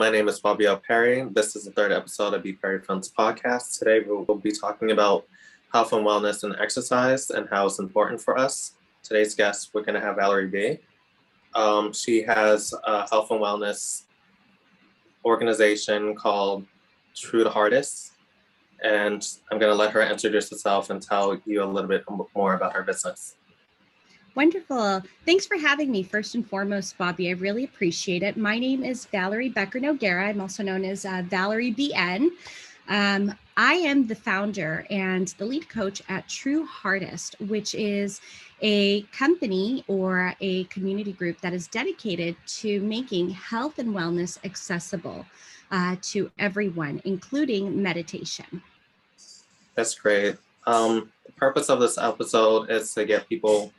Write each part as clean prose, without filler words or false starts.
My name is Fabio Perry. This is the third episode of BPerryFilms Podcast. Today we'll be talking about health and wellness and exercise and how it's important for us. Today's guest, we're going to have Valarie B. She has a health and wellness organization called TrueHeartist, and I'm going to let her introduce herself and tell you a little bit more about her business. Wonderful. Thanks for having me. First and foremost, Bobby, I really appreciate it. My name is Valarie Becker-Noguera. I'm also known as Valarie BN. I am the founder and the lead coach at TrueHeartist, which is a company or a community group that is dedicated to making health and wellness accessible to everyone, including meditation. That's great. The purpose of this episode is to get people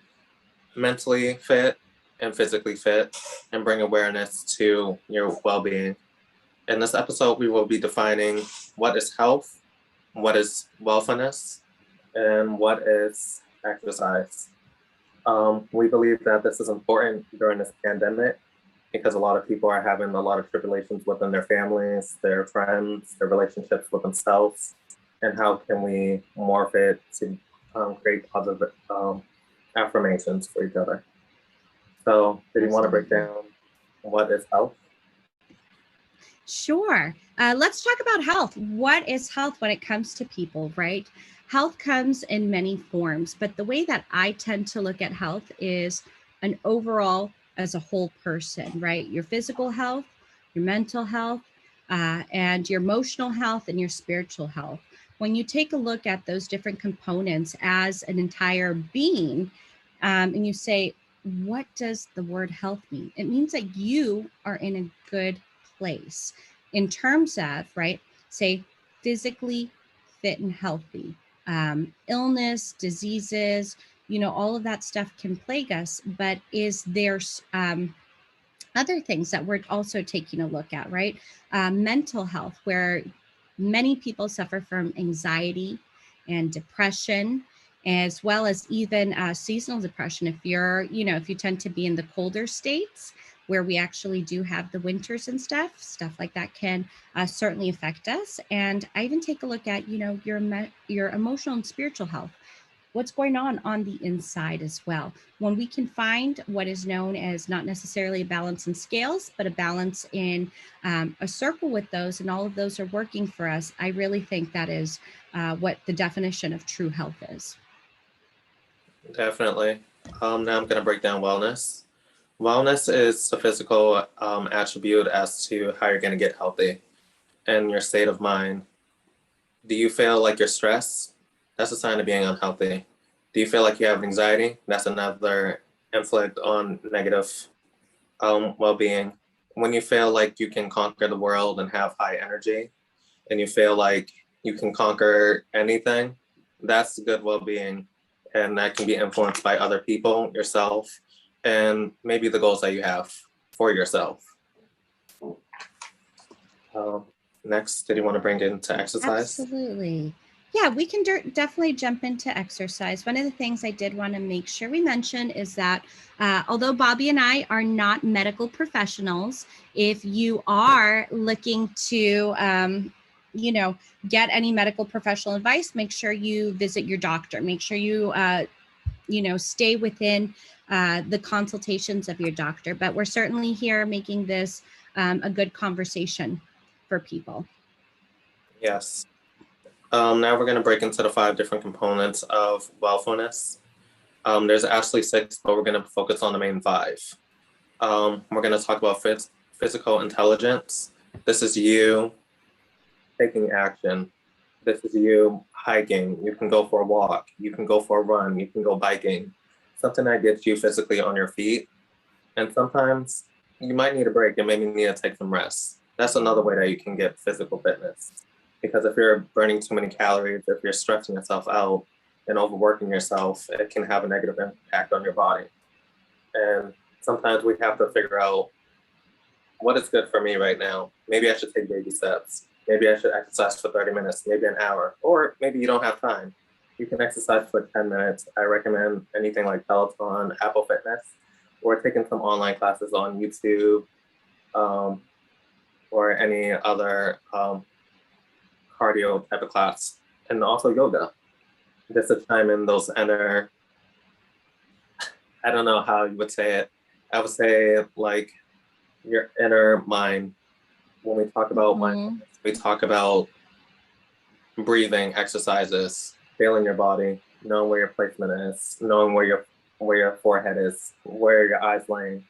mentally fit and physically fit and bring awareness to your well-being. In this episode, we will be defining what is health, what is wellness, and what is exercise. We believe that this is important during this pandemic because a lot of people are having a lot of tribulations within their families, their friends, their relationships with themselves, and how can we morph it to create positive affirmations for each other. So, did you want to break down what is health? Sure. Let's talk about health. What is health when it comes to people, right? Health comes in many forms, but the way that I tend to look at health is an overall as a whole person, right? Your physical health, your mental health, and your emotional health and your spiritual health. When you take a look at those different components as an entire being, and you say, what does the word health mean? It means that you are in a good place in terms of, right, say physically fit and healthy. Illness, diseases, all of that stuff can plague us, but is there other things that we're also taking a look at, right? Mental health, where many people suffer from anxiety and depression, as well as even seasonal depression. If you tend to be in the colder states where we actually do have the winters and stuff like that can certainly affect us. And I even take a look at, your emotional and spiritual health. What's going on the inside as well. When we can find what is known as not necessarily a balance in scales, but a balance in a circle with those, and all of those are working for us, I really think that is what the definition of true health is. Definitely. Now I'm going to break down wellness. Wellness is the physical attribute as to how you're going to get healthy and your state of mind. Do you feel like you're stressed? That's a sign of being unhealthy. Do you feel like you have anxiety? That's another inflict on negative well-being. When you feel like you can conquer the world and have high energy, and you feel like you can conquer anything, that's good well-being. And that can be influenced by other people, yourself, and maybe the goals that you have for yourself. Next, did you want to bring it into exercise? Absolutely. Yeah, we can definitely jump into exercise. One of the things I did want to make sure we mention is that although Bobby and I are not medical professionals, if you are looking to get any medical professional advice, make sure you visit your doctor. Make sure you, stay within the consultations of your doctor. But we're certainly here making this a good conversation for people. Yes. Now we're going to break into the 5 different components of wellness. There's actually 6, but we're going to focus on the main 5. We're going to talk about physical intelligence. This is you taking action. This is you hiking. You can go for a walk. You can go for a run. You can go biking. Something that gets you physically on your feet. And sometimes you might need a break and maybe need to take some rest. That's another way that you can get physical fitness. Because if you're burning too many calories, if you're stretching yourself out and overworking yourself, it can have a negative impact on your body. And sometimes we have to figure out what is good for me right now. Maybe I should take baby steps. Maybe I should exercise for 30 minutes, maybe an hour, or maybe you don't have time. You can exercise for 10 minutes. I recommend anything like Peloton, Apple Fitness, or taking some online classes on YouTube, or any other cardio type of class, and also yoga. Just to chime in those inner, I don't know how you would say it. I would say like your inner mind. When we talk about mindfulness, we talk about breathing exercises, feeling your body, knowing where your placement is, knowing where your forehead is, where your eyes laying.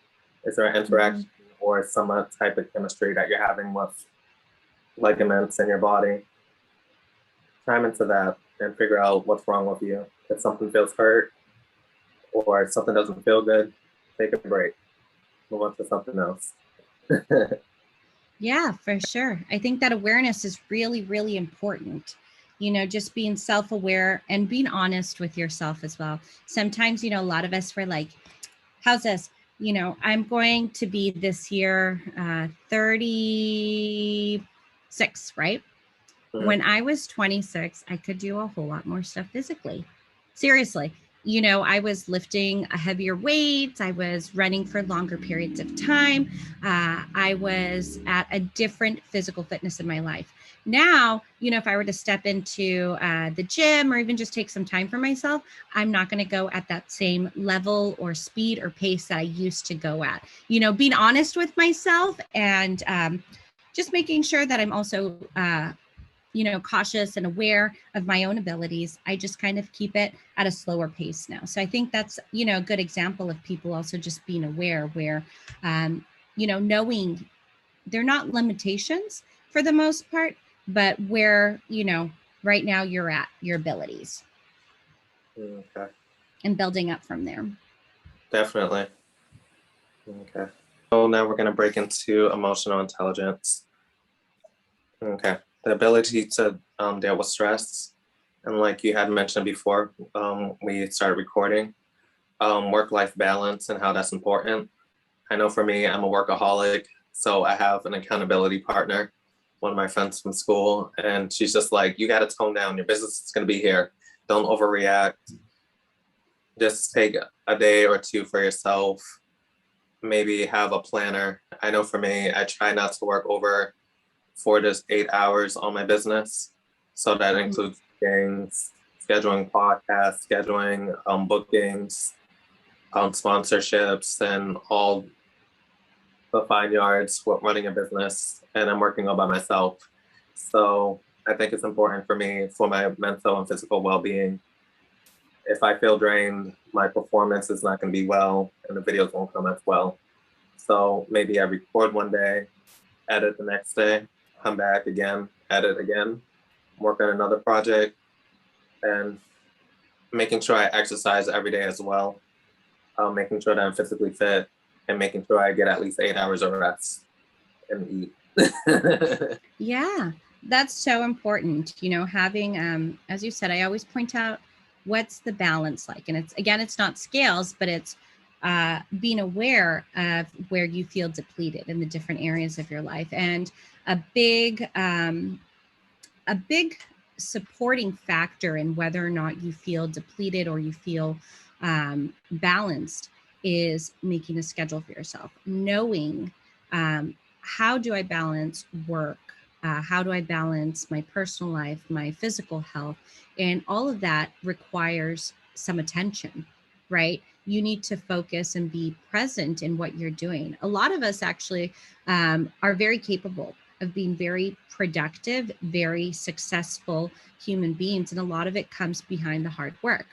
Is there an interaction or some type of chemistry that you're having with ligaments in your body? Chime into that and figure out what's wrong with you. If something feels hurt or something doesn't feel good, take a break. Move on to something else. Yeah, for sure. I think that awareness is really, really important. Just being self-aware and being honest with yourself as well. Sometimes, a lot of us were like, how's this? I'm going to be this year 36, right? Mm-hmm. When I was 26, I could do a whole lot more stuff physically. Seriously. I was lifting a heavier weight. I was running for longer periods of time. I was at a different physical fitness in my life. Now, if I were to step into the gym or even just take some time for myself, I'm not going to go at that same level or speed or pace that I used to go at. Being honest with myself and just making sure that I'm also cautious and aware of my own abilities. I just kind of keep it at a slower pace now. So I think that's, a good example of people also just being aware where, knowing they're not limitations for the most part, but where, right now you're at your abilities. Okay. And building up from there. Definitely. Okay. So now we're going to break into emotional intelligence. Okay. The ability to deal with stress. And like you had mentioned before, we started recording, work-life balance and how that's important. I know for me, I'm a workaholic, so I have an accountability partner, one of my friends from school, and she's just like, you got to tone down. Your business is going to be here. Don't overreact. Just take a day or two for yourself. Maybe have a planner. I know for me, I try not to work over 4 to 8 hours on my business. So that includes things, scheduling podcasts, scheduling bookings, sponsorships, and all the fine yards with running a business. And I'm working all by myself. So I think it's important for me for my mental and physical well-being. If I feel drained, my performance is not going to be well, and the videos won't come as well. So maybe I record one day, edit the next day, come back again, edit again, work on another project, and making sure I exercise every day as well, making sure that I'm physically fit, and making sure I get at least 8 hours of rest and eat. Yeah, that's so important. Having, as you said, I always point out what's the balance like. And it's not scales, but it's being aware of where you feel depleted in the different areas of your life. And a big supporting factor in whether or not you feel depleted or you feel balanced is making a schedule for yourself, knowing how do I balance work? How do I balance my personal life, my physical health? And all of that requires some attention, right? You need to focus and be present in what you're doing. A lot of us actually are very capable of being very productive, very successful human beings. And a lot of it comes behind the hard work.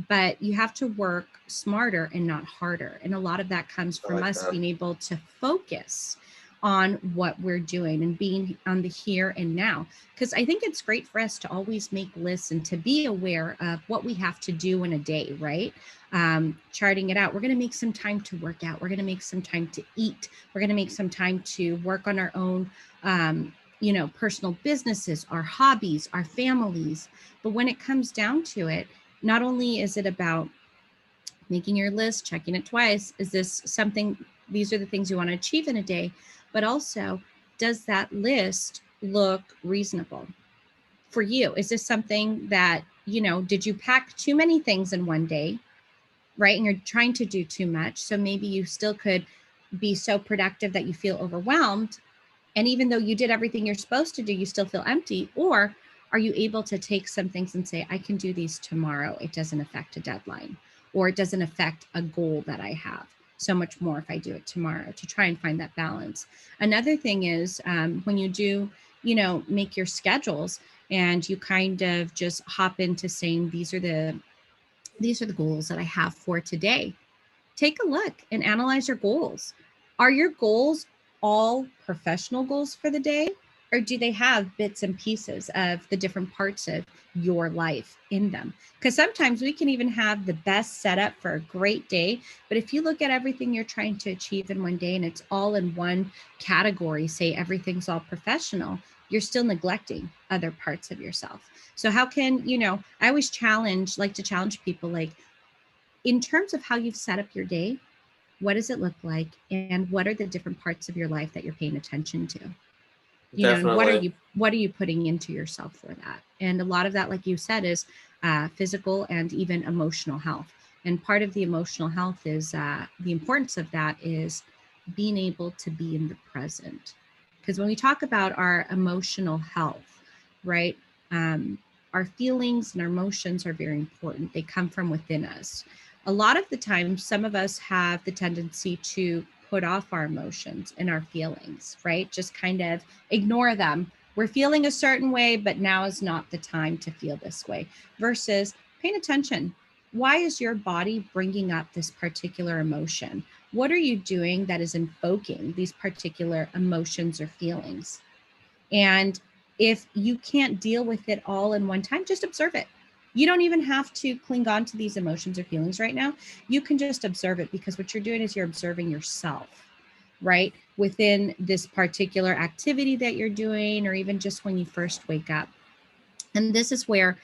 But you have to work smarter and not harder. And a lot of that comes from us being able to focus on what we're doing and being on the here and now. Because I think it's great for us to always make lists and to be aware of what we have to do in a day, right? Charting it out. We're going to make some time to work out. We're going to make some time to eat. We're going to make some time to work on our own, personal businesses, our hobbies, our families. But when it comes down to it, not only is it about making your list, checking it twice, is this something, these are the things you want to achieve in a day, but also, does that list look reasonable for you? Is this something that, did you pack too many things in one day, right? And you're trying to do too much. So maybe you still could be so productive that you feel overwhelmed, And even though you did everything you're supposed to do, you still feel empty? Or are you able to take some things and say, I can do these tomorrow. It doesn't affect a deadline, or it doesn't affect a goal that I have so much more if I do it tomorrow, to try and find that balance. Another thing is when you do, make your schedules and you kind of just hop into saying, these are the goals that I have for today. Take a look and analyze your goals. Are your goals all professional goals for the day? Or do they have bits and pieces of the different parts of your life in them? Because sometimes we can even have the best setup for a great day. But if you look at everything you're trying to achieve in one day and it's all in one category, say everything's all professional, you're still neglecting other parts of yourself. So how can, I always like to challenge people, like, in terms of how you've set up your day, what does it look like? And what are the different parts of your life that you're paying attention to? And what are you putting into yourself for that? And a lot of that, like you said, is physical and even emotional health. And part of the emotional health is the importance of that is being able to be in the present. Because when we talk about our emotional health, right, our feelings and our emotions are very important. They come from within us. A lot of the time, some of us have the tendency to put off our emotions and our feelings, right? Just kind of ignore them. We're feeling a certain way, but now is not the time to feel this way, versus paying attention. Why is your body bringing up this particular emotion? What are you doing that is invoking these particular emotions or feelings? And if you can't deal with it all in one time, just observe it. You don't even have to cling on to these emotions or feelings right now. You can just observe it, because what you're doing is you're observing yourself, right? Within this particular activity that you're doing, or even just when you first wake up. And this is where,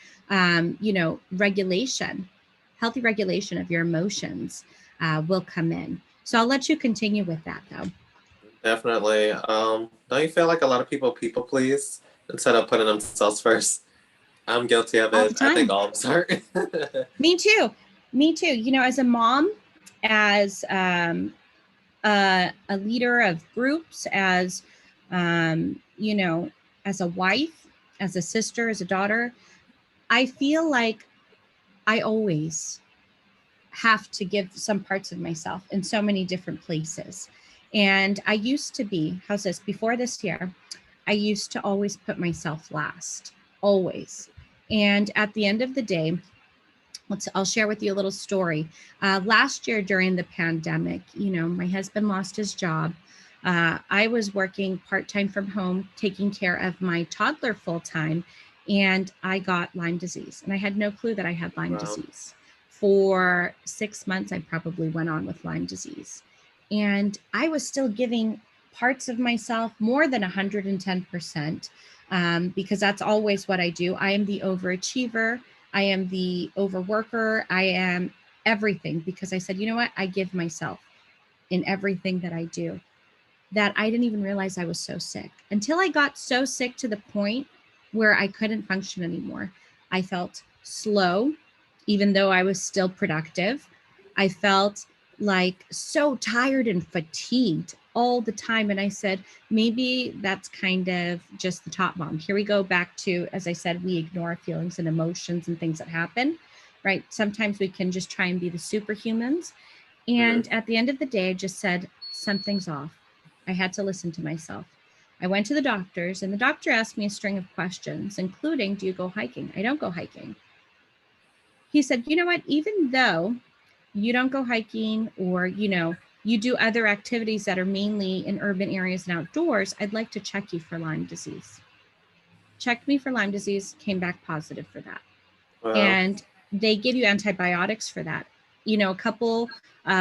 regulation, healthy regulation of your emotions will come in. So I'll let you continue with that, though. Definitely. Don't you feel like a lot of people please instead of putting themselves first? I'm guilty of All the it. time. I think all of us are. Me too. As a mom, as a leader of groups, as as a wife, as a sister, as a daughter, I feel like I always have to give some parts of myself in so many different places. And I used to be, before this year, I used to always put myself last, always. And at the end of the day, I'll share with you a little story. Last year during the pandemic, my husband lost his job. I was working part-time from home, taking care of my toddler full-time, and I got Lyme disease. And I had no clue that I had Lyme disease. For 6 months, I probably went on with Lyme disease. And I was still giving parts of myself more than 110%, because that's always what I do. I am the overachiever. I am the overworker. I am everything, because I said, you know what? I give myself in everything that I do, that I didn't even realize I was so sick until I got so sick to the point where I couldn't function anymore. I felt slow, even though I was still productive. I felt like so tired and fatigued all the time. And I said, maybe that's kind of just the top bomb. Here we go back to, as I said, we ignore feelings and emotions and things that happen, right? Sometimes we can just try and be the superhumans. And at the end of the day, I just said, something's off. I had to listen to myself. I went to the doctors, and the doctor asked me a string of questions, including, do you go hiking? I don't go hiking. He said, you know what, even though you don't go hiking, or, you do other activities that are mainly in urban areas and outdoors, I'd like to check you for Lyme disease. Checked me for Lyme disease, came back positive for that. Wow. And they give you antibiotics for that. A couple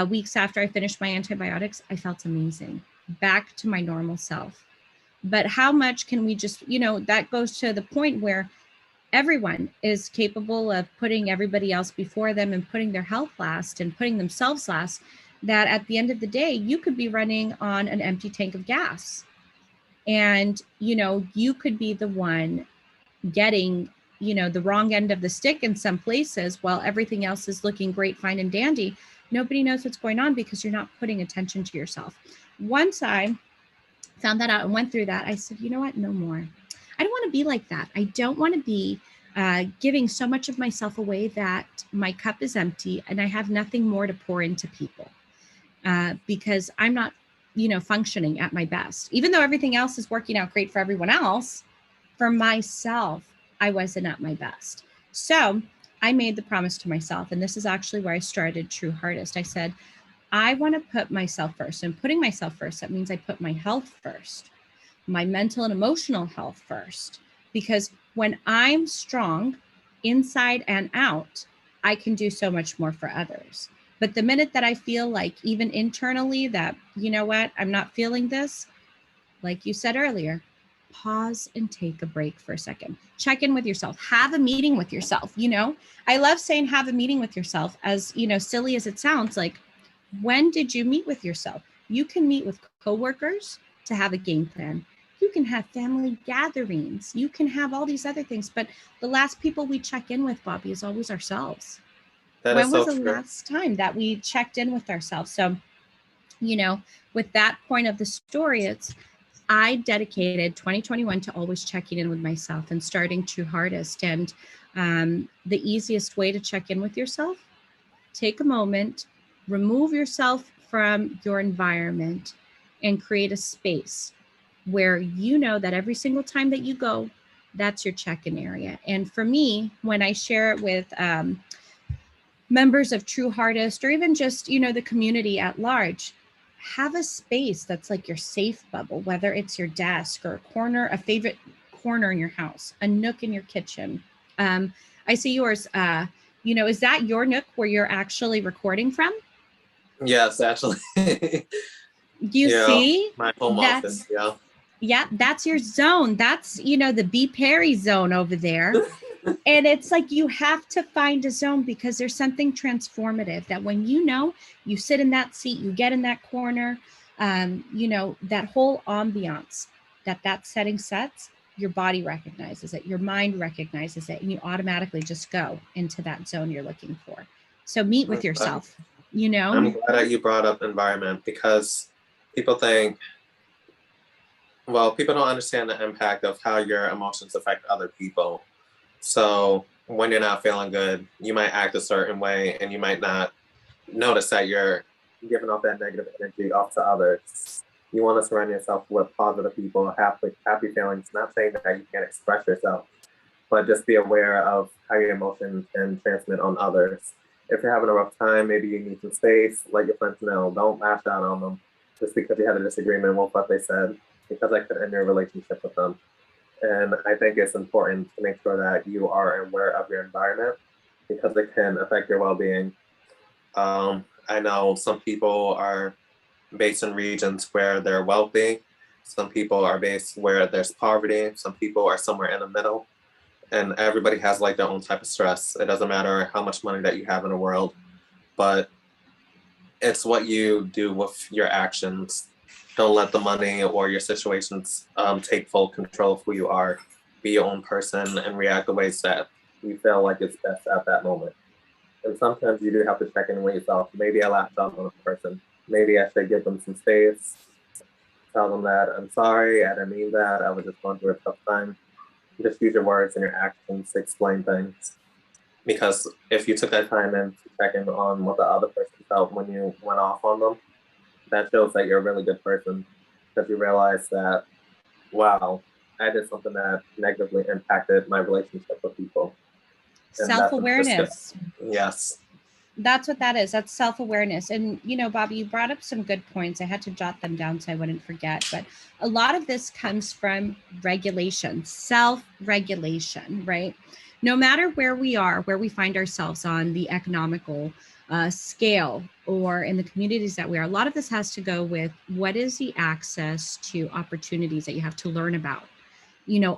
weeks after I finished my antibiotics, I felt amazing, back to my normal self. But how much can we just, that goes to the point where everyone is capable of putting everybody else before them and putting their health last and putting themselves last, that at the end of the day, you could be running on an empty tank of gas. And, you could be the one getting, the wrong end of the stick in some places, while everything else is looking great, fine, and dandy. Nobody knows what's going on because you're not putting attention to yourself. Once I found that out and went through that. I said, you know what? No more. I don't want to be like that. I don't want to be giving so much of myself away that my cup is empty and I have nothing more to pour into people because I'm not, functioning at my best. Even though everything else is working out great for everyone else, for myself, I wasn't at my best. So I made the promise to myself, and this is actually where I started TrueHeartist. I said, I want to put myself first. And putting myself first, that means I put my health first, my mental and emotional health first. Because when I'm strong inside and out, I can do so much more for others. But the minute that I feel like even internally that, you know what, I'm not feeling this, like you said earlier, pause and take a break for a second. Check in with yourself. Have a meeting with yourself. I love saying have a meeting with yourself, as, silly as it sounds. Like, when did you meet with yourself? You can meet with coworkers to have a game plan. You can have family gatherings. You can have all these other things. But the last people we check in with, Bobby, is always ourselves. When was the last time that we checked in with ourselves? So, with that point of the story, I dedicated 2021 to always checking in with myself and starting TrueHeartist. And the easiest way to check in with yourself, take a moment, remove yourself from your environment and create a space where you know that every single time that you go, that's your check-in area. And for me, when I share it with members of TrueHeartist or even just, the community at large, have a space that's like your safe bubble, whether it's your desk or a favorite corner in your house, a nook in your kitchen. I see yours, is that your nook where you're actually recording from? Yes, actually. You see? My home office, yeah. Yeah, that's your zone. That's, the B. Perry zone over there. And it's like you have to find a zone because there's something transformative that when you sit in that seat, you get in that corner, that whole ambiance that setting sets, your body recognizes it, your mind recognizes it, and you automatically just go into that zone you're looking for. So meet with yourself, I'm glad that you brought up environment because people don't understand the impact of how your emotions affect other people. So when you're not feeling good, you might act a certain way and you might not notice that you're giving off that negative energy off to others. You want to surround yourself with positive people, happy feelings, not saying that you can't express yourself, but just be aware of how your emotions can transmit on others. If you're having a rough time, maybe you need some space, let your friends know. Don't lash out on them just because you had a disagreement with what they said, because that could end your relationship with them. And I think it's important to make sure that you are aware of your environment because it can affect your well-being. I know some people are based in regions where they're wealthy. Some people are based where there's poverty. Some people are somewhere in the middle. And everybody has like their own type of stress. It doesn't matter how much money that you have in the world, but it's what you do with your actions. Don't let the money or your situations take full control of who you are. Be your own person and react the ways that you feel like it's best at that moment. And sometimes you do have to check in with yourself. Maybe I lashed out on a person. Maybe I should give them some space. Tell them that I'm sorry, I didn't mean that. I was just going through a tough time. Just use your words and your actions to explain things. Because if you took that time in to check in on what the other person felt when you went off on them, that shows that you're a really good person. Because you realize that, wow, I did something that negatively impacted my relationship with people. Self-awareness. Yes. That's what that is. That's self-awareness. And, Bobby, you brought up some good points. I had to jot them down so I wouldn't forget. But a lot of this comes from regulation, self-regulation, right? No matter where we are, where we find ourselves on the economical scale or in the communities that we are, a lot of this has to go with what is the access to opportunities that you have to learn about.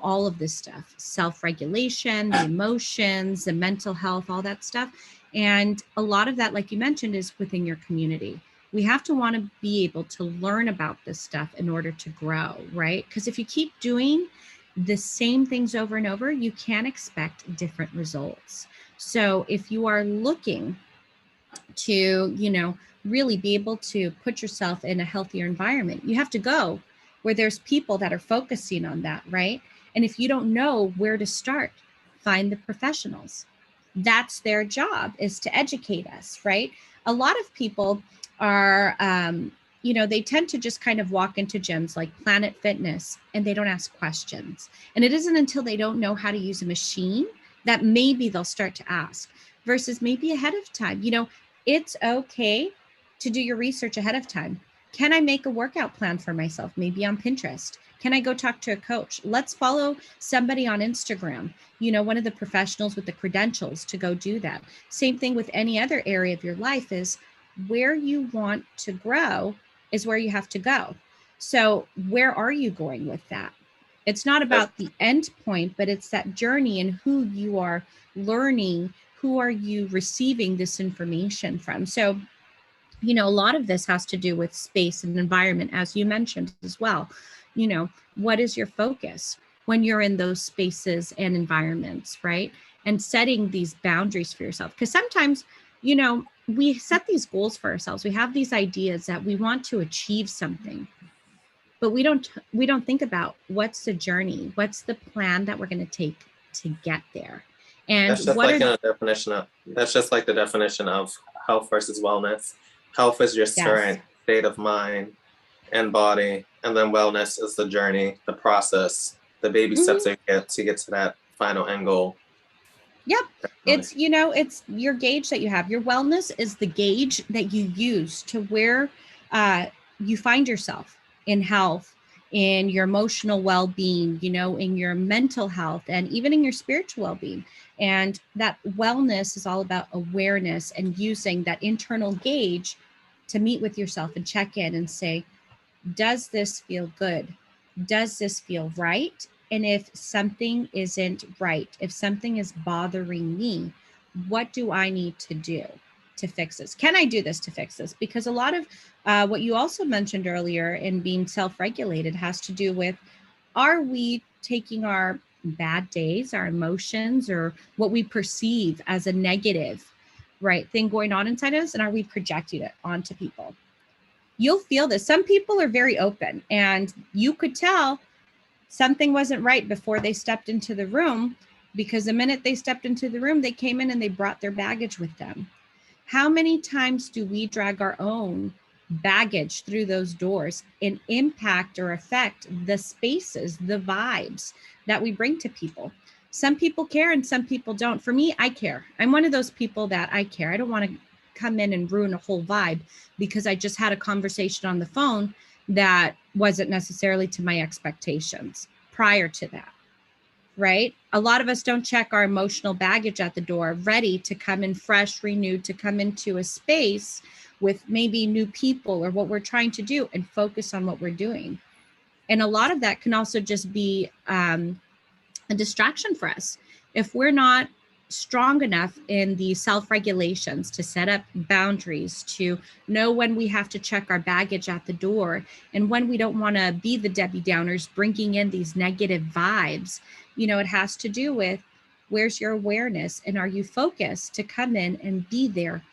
All of this stuff, self-regulation, the emotions, the mental health, all that stuff. And a lot of that, like you mentioned, is within your community. We have to want to be able to learn about this stuff in order to grow, right? Because if you keep doing the same things over and over, you can expect different results. So if you are looking to, really be able to put yourself in a healthier environment, you have to go where there's people that are focusing on that, right? And if you don't know where to start, find the professionals. That's their job, is to educate us, right? A lot of people are, they tend to just kind of walk into gyms like Planet Fitness and they don't ask questions. And it isn't until they don't know how to use a machine that maybe they'll start to ask, versus maybe ahead of time. It's okay to do your research ahead of time. Can I make a workout plan for myself? Maybe on Pinterest. Can I go talk to a coach? Let's follow somebody on Instagram, one of the professionals with the credentials to go do that. Same thing with any other area of your life, is where you want to grow is where you have to go. So where are you going with that? It's not about the end point, but it's that journey and who you are learning, who are you receiving this information from. So, a lot of this has to do with space and environment, as you mentioned as well. What is your focus when you're in those spaces and environments, right? And setting these boundaries for yourself. Because sometimes, we set these goals for ourselves. We have these ideas that we want to achieve something, but we don't think about what's the journey, what's the plan that we're going to take to get there. And that's just like the definition of health versus wellness. Health is your strength, state of mind and body, and then wellness is the journey, the process, the baby steps you get to that final end goal. Yep. Definitely. It's your gauge that you have. Your wellness is the gauge that you use to where you find yourself in health, in your emotional well-being, in your mental health, and even in your spiritual well-being. And that wellness is all about awareness and using that internal gauge to meet with yourself and check in and say, does this feel good? Does this feel right? And if something isn't right, if something is bothering me, what do I need to do to fix this? Can I do this to fix this? Because a lot of what you also mentioned earlier in being self-regulated has to do with, are we taking our bad days, our emotions, or what we perceive as a negative, right, thing going on inside us, and are we projecting it onto people? You'll feel this. Some people are very open, and you could tell something wasn't right before they stepped into the room, because the minute they stepped into the room, they came in and they brought their baggage with them. How many times do we drag our own baggage through those doors and impact or affect the spaces, the vibes that we bring to people? Some people care and some people don't. For me, I care. I'm one of those people that I care. I don't want to come in and ruin a whole vibe because I just had a conversation on the phone that wasn't necessarily to my expectations prior to that, right? A lot of us don't check our emotional baggage at the door, ready to come in fresh, renewed, to come into a space with maybe new people or what we're trying to do, and focus on what we're doing. And a lot of that can also just be a distraction for us. If we're not strong enough in the self-regulations to set up boundaries, to know when we have to check our baggage at the door, and when we don't want to be the Debbie Downers bringing in these negative vibes, it has to do with, where's your awareness, and are you focused to come in and be there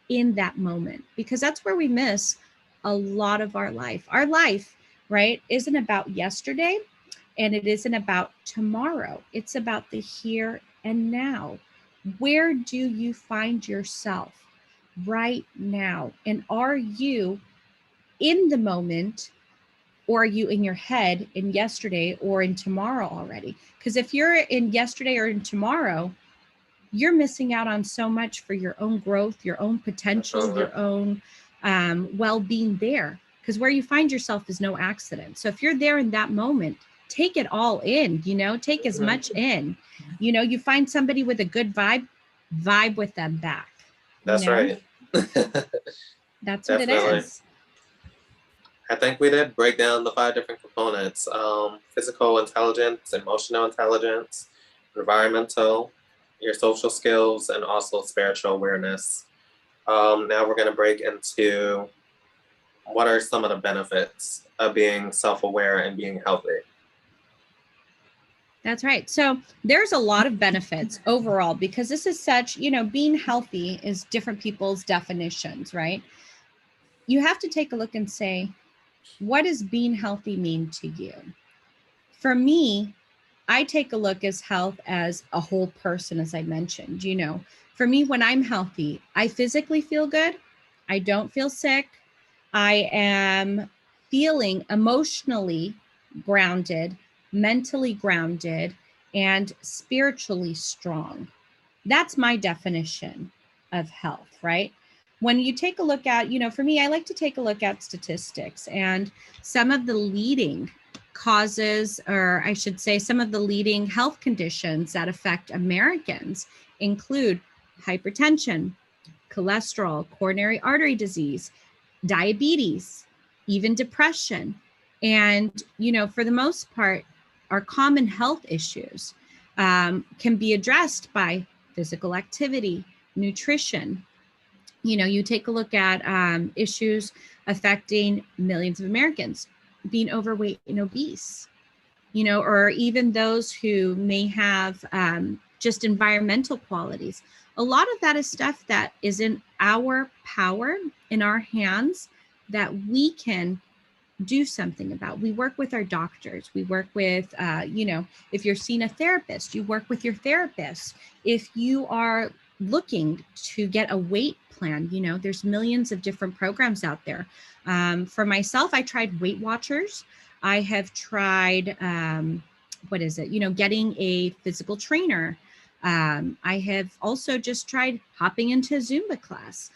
in that moment? Because that's where we miss a lot of our life. Our life, right, isn't about yesterday, and it isn't about tomorrow. It's about the here and now. Where do you find yourself right now? And are you in the moment, or are you in your head in yesterday or in tomorrow already? Because if you're in yesterday or in tomorrow, you're missing out on so much for your own growth, your own potential, your own well-being there. Because where you find yourself is no accident. So if you're there in that moment, take it all in, take as much in. You find somebody with a good vibe with them back. That's right. That's what it is. I think we did break down the 5 different components: physical intelligence, emotional intelligence, environmental, your social skills, and also spiritual awareness. Now we're going to break into what are some of the benefits of being self-aware and being healthy. That's right. So there's a lot of benefits overall, because this is such, being healthy is different people's definitions, right? You have to take a look and say, what does being healthy mean to you? For me, I take a look as health as a whole person, as I mentioned. For me, when I'm healthy, I physically feel good. I don't feel sick. I am feeling emotionally grounded, mentally grounded, and spiritually strong. That's my definition of health, right? When you take a look at, for me, I like to take a look at statistics and some of the leading causes, or I should say, some of the leading health conditions that affect Americans include hypertension, cholesterol, coronary artery disease, diabetes, even depression. And, for the most part, our common health issues can be addressed by physical activity, nutrition. You take a look at issues affecting millions of Americans, being overweight and obese, or even those who may have just environmental qualities. A lot of that is stuff that is in our power, in our hands, that we can do something about. We work with our doctors. We work with, if you're seeing a therapist, you work with your therapist. If you are looking to get a weight plan, there's millions of different programs out there. For myself, I tried Weight Watchers. I have tried, getting a physical trainer. I have also just tried hopping into a Zumba class,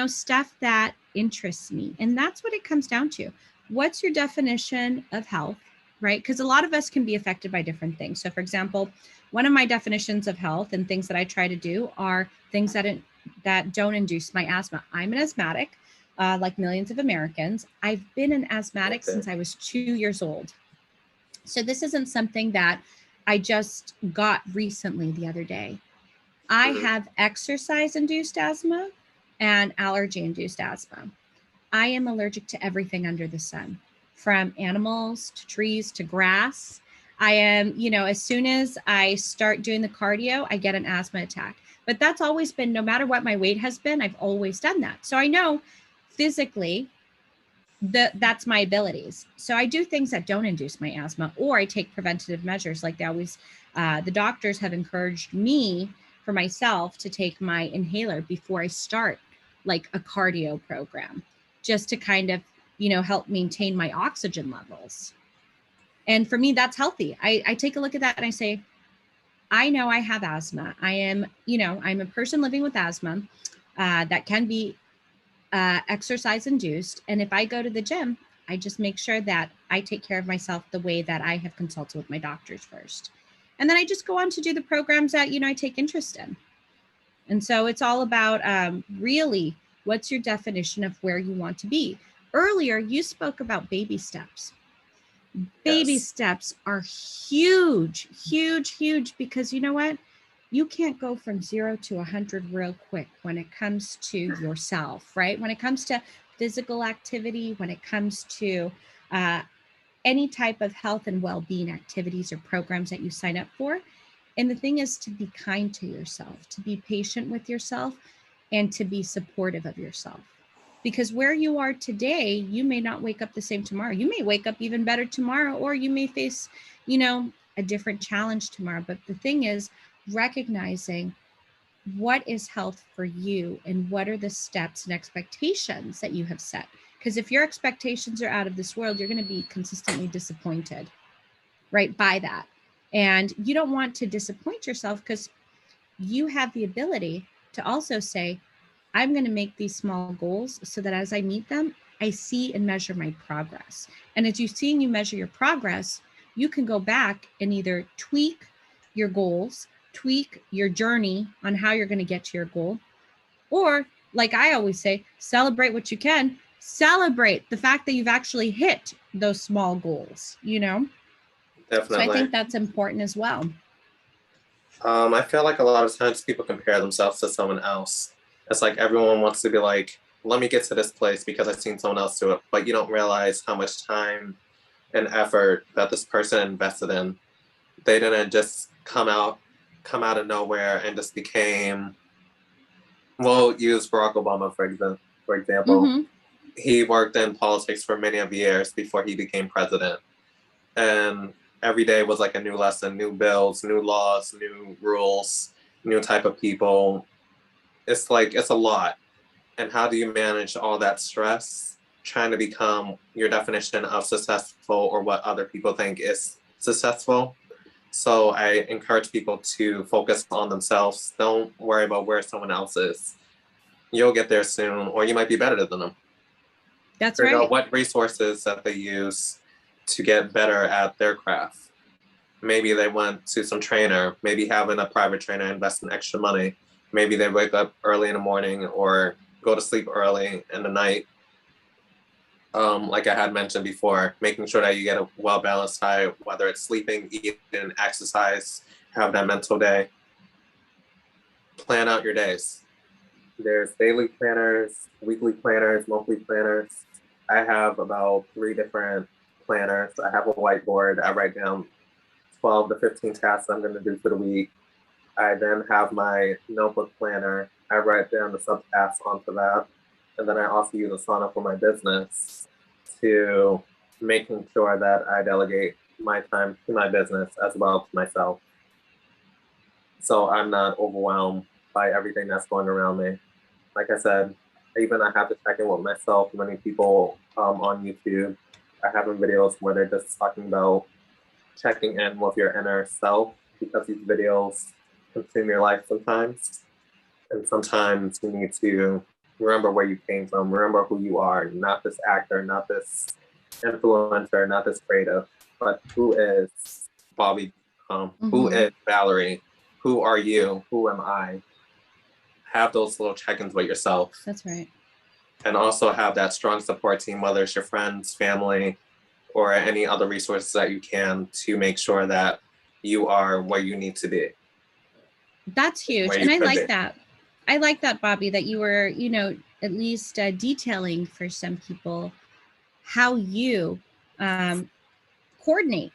stuff that interests me. And that's what it comes down to. What's your definition of health, right? Because a lot of us can be affected by different things. So for example, one of my definitions of health and things that I try to do are things that don't induce my asthma. I'm an asthmatic, like millions of Americans. I've been an asthmatic since I was 2 years old. So this isn't something that I just got recently the other day. I have exercise-induced asthma and allergy-induced asthma. I am allergic to everything under the sun, from animals to trees to grass. I am, as soon as I start doing the cardio, I get an asthma attack. But that's always been, no matter what my weight has been, I've always done that. So I know physically that's my abilities. So I do things that don't induce my asthma, or I take preventative measures. Like the doctors have encouraged me for myself to take my inhaler before I start like a cardio program, just to kind of, help maintain my oxygen levels. And for me, that's healthy. I take a look at that and I say, I know I have asthma. I am, I'm a person living with asthma that can be exercise induced. And if I go to the gym, I just make sure that I take care of myself the way that I have consulted with my doctors first. And then I just go on to do the programs that, I take interest in. And so it's all about really, what's your definition of where you want to be? Earlier, you spoke about baby steps. Baby steps are huge, huge, huge, because you know what? You can't go from 0 to 100 real quick when it comes to yourself, right? When it comes to physical activity, when it comes to any type of health and well-being activities or programs that you sign up for. And the thing is to be kind to yourself, to be patient with yourself, and to be supportive of yourself. Because where you are today, you may not wake up the same tomorrow. You may wake up even better tomorrow, or you may face, a different challenge tomorrow. But the thing is recognizing what is health for you and what are the steps and expectations that you have set. Because if your expectations are out of this world, you're going to be consistently disappointed, right, by that. And you don't want to disappoint yourself, because you have the ability to also say, I'm going to make these small goals so that as I meet them, I see and measure my progress. And as you see and you measure your progress, you can go back and either tweak your goals, tweak your journey on how you're going to get to your goal, or like I always say, celebrate what you can. Celebrate the fact that you've actually hit those small goals, Definitely. So I think that's important as well. I feel like a lot of times people compare themselves to someone else. It's like everyone wants to be like, let me get to this place because I've seen someone else do it. But you don't realize how much time and effort that this person invested in. They didn't just come out of nowhere and just became, we'll use Barack Obama, for example. he worked in politics for many of years before he became president. And every day was like a new lesson, new bills, new laws, new rules, new type of people. It's like, it's a lot. And how do you manage all that stress trying to become your definition of successful or what other people think is successful? So I encourage people to focus on themselves. Don't worry about where someone else is. You'll get there soon, or you might be better than them. That's Figure right. out what resources that they use to get better at their craft. Maybe they went to some trainer, maybe having a private trainer invest in extra money. Maybe they wake up early in the morning or go to sleep early in the night. Like I had mentioned before, making sure that you get a well-balanced diet, whether it's sleeping, eating, exercise, have that mental day. Plan out your days. There's daily planners, weekly planners, monthly planners. I have about 3 different planners. I have a whiteboard. I write down 12 to 15 tasks I'm going to do for the week. I then have my notebook planner. I write down the subtasks onto that. And then I also use Asana for my business to making sure that I delegate my time to my business as well as myself. So I'm not overwhelmed by everything that's going around me. Like I said, even I have to check in with myself. Many people on YouTube are having videos where they're just talking about checking in with your inner self, because these videos consume your life sometimes. And sometimes you need to remember where you came from, remember who you are, not this actor, not this influencer, not this creative, but who is Bobby, who is Valarie, who are you, who am I? Have those little check-ins with yourself. That's right. And also have that strong support team, whether it's your friends, family, or any other resources that you can, to make sure that you are where you need to be. That's huge. And I like that. I like that, Bobby, that you were, at least detailing for some people how you coordinate,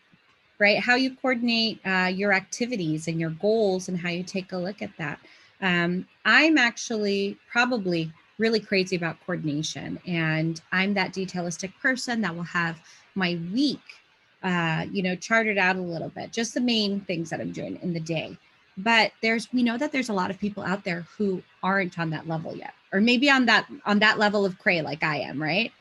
right? How you coordinate your activities and your goals, and how you take a look at that. I'm actually probably really crazy about coordination, and I'm that detailistic person that will have my week, charted out a little bit, just the main things that I'm doing in the day. But we know that there's a lot of people out there who aren't on that level yet, or maybe on that level of cray like I am, right?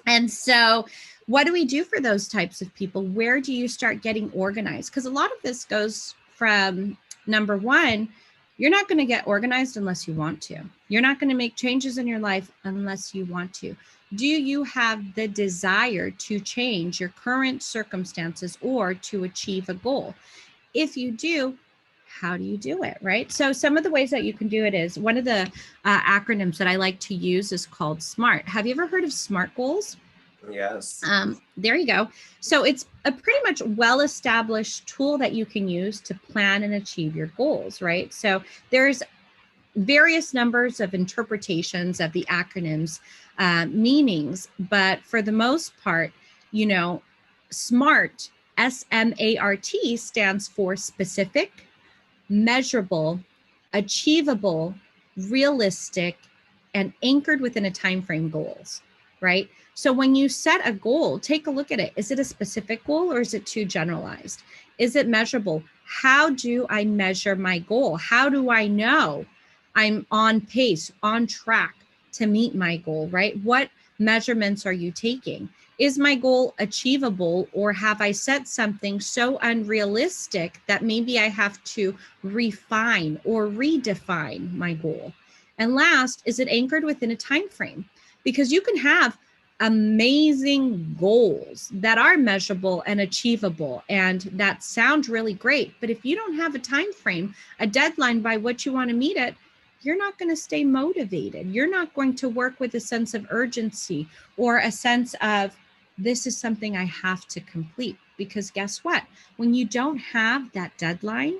And so what do we do for those types of people? Where do you start getting organized? Because a lot of this goes from, number one, you're not going to get organized unless you want to. You're not going to make changes in your life unless you want to. Do you have the desire to change your current circumstances or to achieve a goal? If you do, how do you do it, right? So some of the ways that you can do it is, one of the acronyms that I like to use is called SMART. Have you ever heard of SMART goals? Yes. There you go. So it's a pretty much well-established tool that you can use to plan and achieve your goals, right? So there's various numbers of interpretations of the acronyms, meanings, but for the most part, SMART, SMART, stands for specific, measurable, achievable, realistic, and anchored within a time frame goals, right? So when you set a goal, take a look at it. Is it a specific goal or is it too generalized? Is it measurable? How do I measure my goal? How do I know I'm on pace, on track to meet my goal, right? What measurements are you taking? Is my goal achievable, or have I set something so unrealistic that maybe I have to refine or redefine my goal? And last, is it anchored within a time frame? Because you can have amazing goals that are measurable and achievable and that sound really great, but if you don't have a time frame, a deadline by which you want to meet it, you're not going to stay motivated. You're not going to work with a sense of urgency or a sense of, this is something I have to complete. Because guess what? When you don't have that deadline,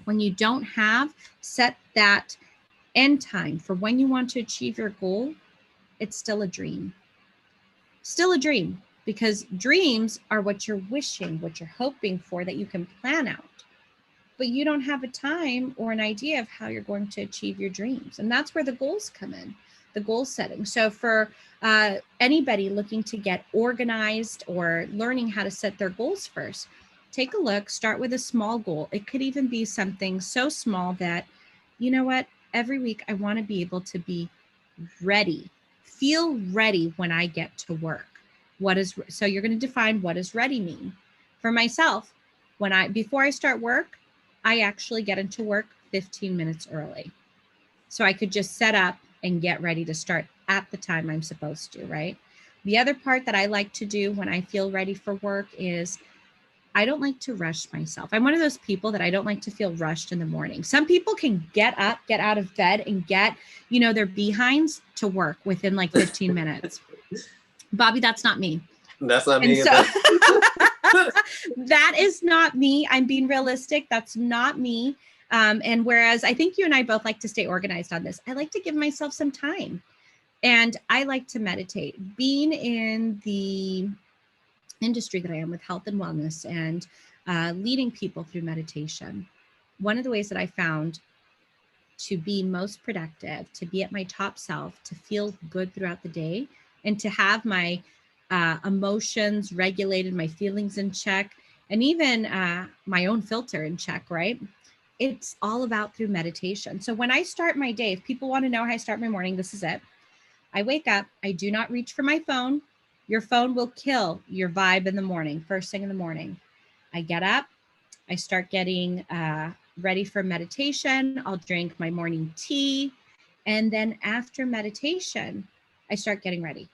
when you don't have set that end time for when you want to achieve your goal, it's still a dream. Still a dream, because dreams are what you're wishing, what you're hoping for, that you can plan out. But you don't have a time or an idea of how you're going to achieve your dreams. And that's where the goals come in. the goal setting. So for anybody looking to get organized or learning how to set their goals first, take a look, start with a small goal. It could even be something so small that, you know what, every week I want to be able to be ready, feel ready when I get to work. So you're going to define, what does ready mean? For myself, before I start work, I actually get into work 15 minutes early. So I could just set up and get ready to start at the time I'm supposed to, right? The other part that I like to do when I feel ready for work is I don't like to rush myself. I'm one of those people that I don't like to feel rushed in the morning. Some people can get up, get out of bed and get, their behinds to work within like 15 minutes. Bobby, that's not me. That's not And me. so that is not me. I'm being realistic. That's not me. And whereas I think you and I both like to stay organized on this, I like to give myself some time, and I like to meditate. Being in the industry that I am with health and wellness and leading people through meditation, one of the ways that I found to be most productive, to be at my top self, to feel good throughout the day, and to have my emotions regulated, my feelings in check, and even my own filter in check, right? It's all about through meditation. So when I start my day, if people want to know how I start my morning, this is it. I wake up, I do not reach for my phone. Your phone will kill your vibe in the morning, first thing in the morning. I get up, I start getting ready for meditation. I'll drink my morning tea. And then after meditation, I start getting ready.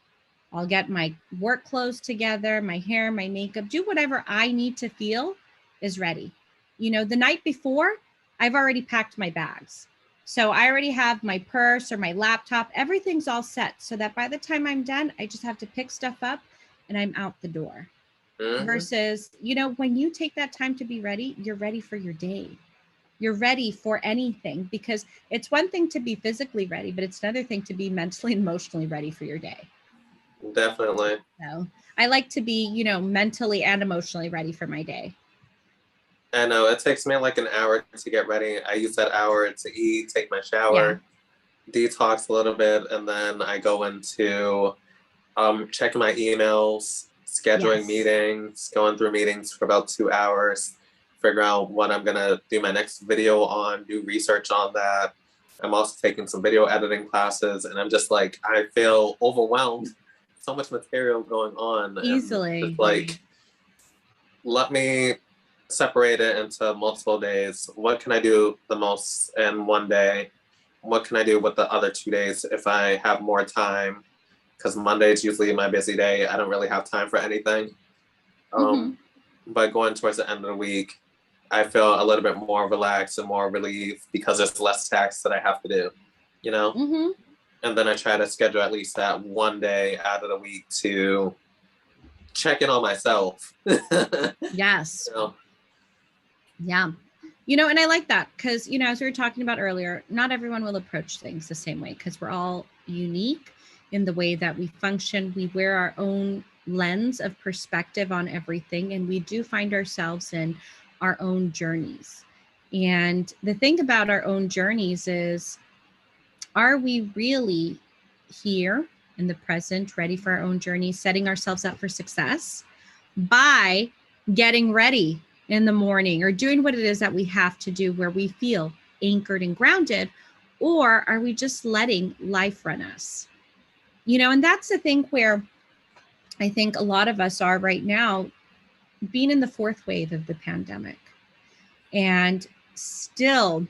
I'll get my work clothes together, my hair, my makeup, do whatever I need to feel is ready. The night before, I've already packed my bags. So I already have my purse or my laptop. Everything's all set so that by the time I'm done, I just have to pick stuff up and I'm out the door. Mm-hmm. Versus, when you take that time to be ready, you're ready for your day. You're ready for anything, because it's one thing to be physically ready, but it's another thing to be mentally and emotionally ready for your day. Definitely. So I like to be, mentally and emotionally ready for my day. I know it takes me like an hour to get ready. I use that hour to eat, take my shower, detox a little bit, and then I go into checking my emails, scheduling meetings, going through meetings for about 2 hours, figure out what I'm gonna do my next video on, do research on that. I'm also taking some video editing classes, and I'm just like, I feel overwhelmed. So much material going on. Easily. And just like, let me separate it into multiple days. What can I do the most in one day? What can I do with the other 2 days if I have more time? Because Monday is usually my busy day. I don't really have time for anything. But going towards the end of the week, I feel a little bit more relaxed and more relieved because there's less tasks that I have to do, And then I try to schedule at least that one day out of the week to check in on myself. Yes. Yeah. And I like that because, as we were talking about earlier, not everyone will approach things the same way because we're all unique in the way that we function. We wear our own lens of perspective on everything, and we do find ourselves in our own journeys. And the thing about our own journeys is, are we really here in the present, ready for our own journey, setting ourselves up for success by getting ready in the morning or doing what it is that we have to do where we feel anchored and grounded? Or are we just letting life run us? And that's the thing where I think a lot of us are right now, being in the fourth wave of the pandemic. And still,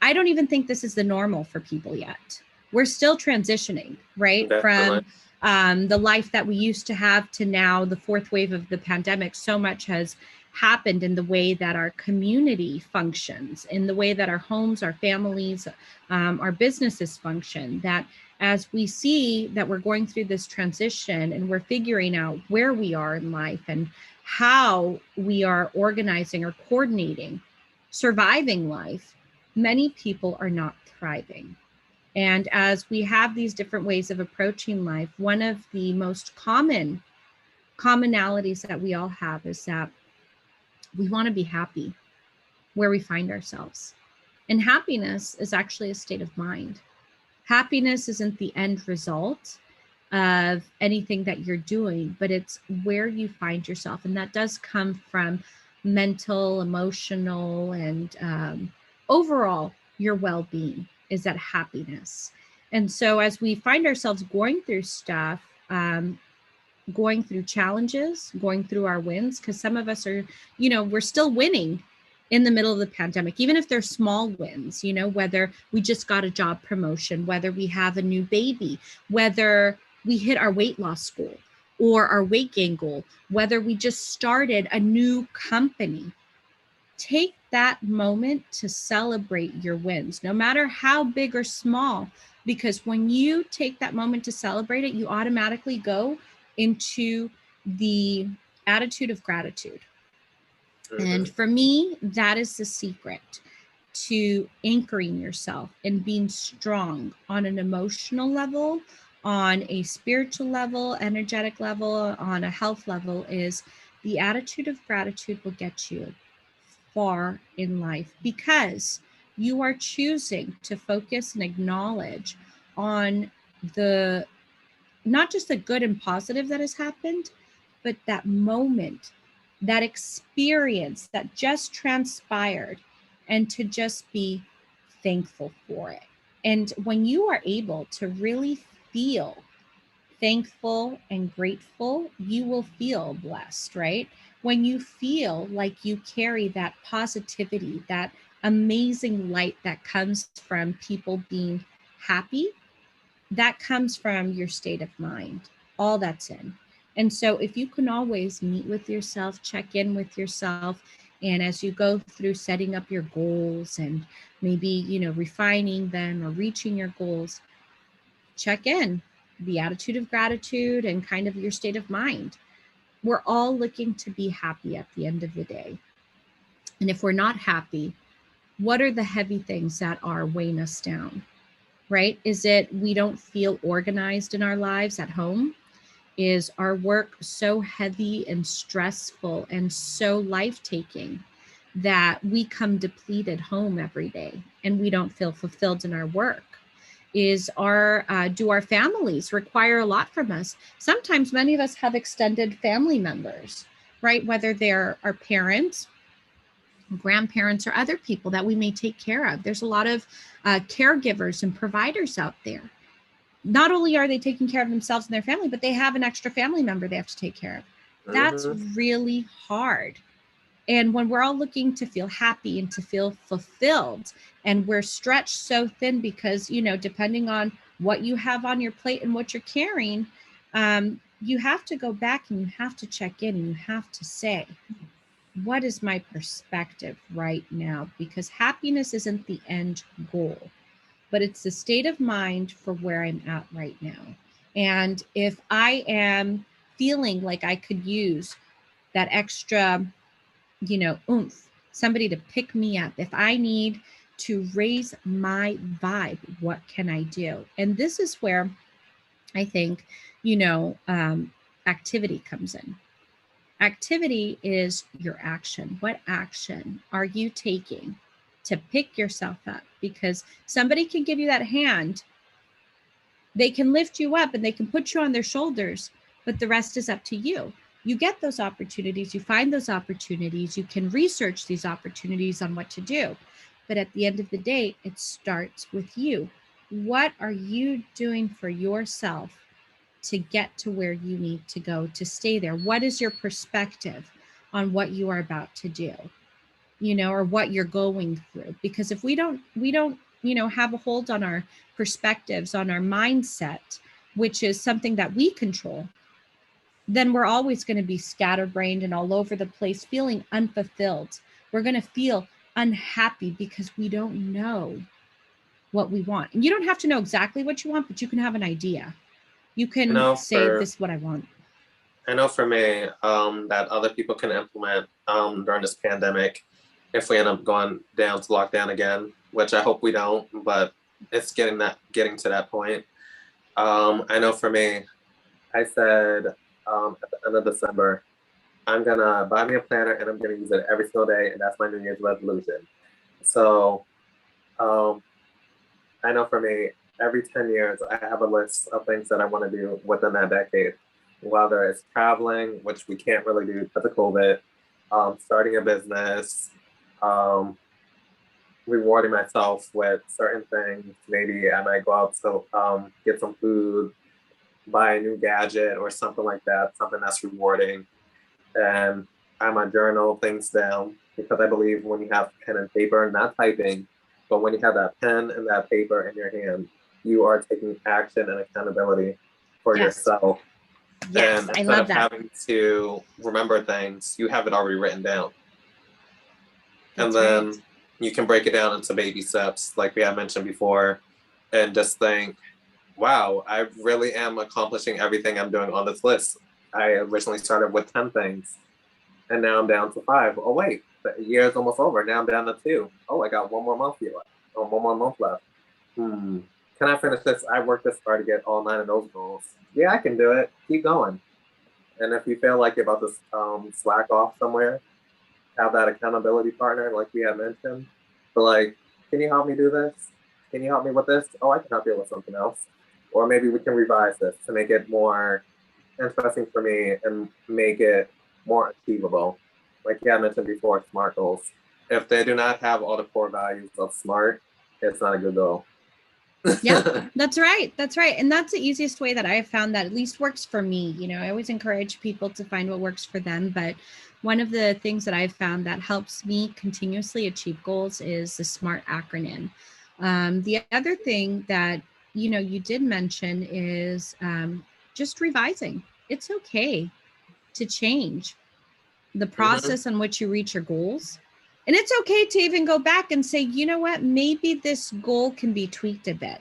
I don't even think this is the normal for people yet. We're still transitioning, right? Definitely. From the life that we used to have to now the fourth wave of the pandemic. So much has happened in the way that our community functions, in the way that our homes, our families, our businesses function, that as we see that we're going through this transition and we're figuring out where we are in life and how we are organizing or coordinating, surviving life, many people are not thriving. And as we have these different ways of approaching life, one of the most commonalities that we all have is that we want to be happy where we find ourselves. And happiness is actually a state of mind. Happiness isn't the end result of anything that you're doing, but it's where you find yourself. And that does come from mental, emotional, and overall your well-being is that happiness. And so as we find ourselves going through stuff, going through challenges, going through our wins, because some of us are, we're still winning in the middle of the pandemic, even if they're small wins, whether we just got a job promotion, whether we have a new baby, whether we hit our weight loss goal or our weight gain goal, whether we just started a new company. Take that moment to celebrate your wins, no matter how big or small, because when you take that moment to celebrate it, you automatically go into the attitude of gratitude. And for me, that is the secret to anchoring yourself and being strong on an emotional level, on a spiritual level, energetic level, on a health level, is the attitude of gratitude will get you far in life, because you are choosing to focus and acknowledge on the, not just the good and positive that has happened, but that moment, that experience that just transpired, and to just be thankful for it. And when you are able to really feel thankful and grateful, you will feel blessed, right? When you feel like you carry that positivity, that amazing light that comes from people being happy, that comes from your state of mind, all that's in. And so if you can always meet with yourself, check in with yourself, and as you go through setting up your goals and maybe, refining them or reaching your goals, check in the attitude of gratitude and kind of your state of mind. We're all looking to be happy at the end of the day. And if we're not happy, what are the heavy things that are weighing us down? Right? Is it we don't feel organized in our lives at home? Is our work so heavy and stressful and so life-taking that we come depleted home every day and we don't feel fulfilled in our work? Is do our families require a lot from us? Sometimes many of us have extended family members, right? Whether they're our parents, grandparents, or other people that we may take care of. There's a lot of caregivers and providers out there. Not only are they taking care of themselves and their family, but they have an extra family member they have to take care of. That's really hard. And when we're all looking to feel happy and to feel fulfilled, and we're stretched so thin because, depending on what you have on your plate and what you're carrying, you have to go back and you have to check in and you have to say, what is my perspective right now? Because happiness isn't the end goal, but it's the state of mind for where I'm at right now. And if I am feeling like I could use that extra, oomph, somebody to pick me up, if I need to raise my vibe, what can I do? And this is where I think, activity comes in. Activity is your action. What action are you taking to pick yourself up? Because somebody can give you that hand. They can lift you up and they can put you on their shoulders, but the rest is up to you. You get those opportunities, you find those opportunities, you can research these opportunities on what to do. But at the end of the day, it starts with you. What are you doing for yourself to get to where you need to go, to stay there? What is your perspective on what you are about to do, or what you're going through? Because if we don't, have a hold on our perspectives, on our mindset, which is something that we control, then we're always going to be scatterbrained and all over the place, feeling unfulfilled. We're going to feel unhappy because we don't know what we want. And you don't have to know exactly what you want, but you can have an idea. You can say, this is what I want. I know for me, that other people can implement during this pandemic if we end up going down to lockdown again, which I hope we don't, but it's getting to that point. I know for me, I said at the end of December, I'm gonna buy me a planner and I'm gonna use it every single day, and that's my New Year's resolution. So I know for me, every 10 years, I have a list of things that I want to do within that decade, whether it's traveling, which we can't really do because of COVID, starting a business, um, rewarding myself with certain things. Maybe I might go out to get some food, buy a new gadget or something like that, something that's rewarding. And I might journal things down because I believe when you have pen and paper, not typing, but when you have that pen and that paper in your hand, you are taking action and accountability for Yes. yourself. Yes, And I instead love of that. having to remember things, you have it already written down. That's and then right. you can break it down into baby steps, like we had mentioned before, and just think, wow, I really am accomplishing everything I'm doing on this list. I originally started with 10 things, and now I'm down to 5. Oh, wait, the year is almost over. Now I'm down to 2. Oh, I got one more month left. Oh, one more month left. Can I finish this? I worked this hard to get all 9 of those goals. Yeah, I can do it. Keep going. And if you feel like you're about to slack off somewhere, have that accountability partner, like we had mentioned. But like, can you help me do this? Can you help me with this? Oh, I can help you with something else. Or maybe we can revise this to make it more interesting for me and make it more achievable. Like you had mentioned before, SMART goals. If they do not have all the core values of SMART, it's not a good goal. Yeah, that's right. That's right. And that's the easiest way that I have found that at least works for me. You know, I always encourage people to find what works for them. But one of the things that I've found that helps me continuously achieve goals is the SMART acronym. The other thing that, you know, you did mention is just revising. It's okay to change the process in which you reach your goals. And it's okay to even go back and say, you know what, maybe this goal can be tweaked a bit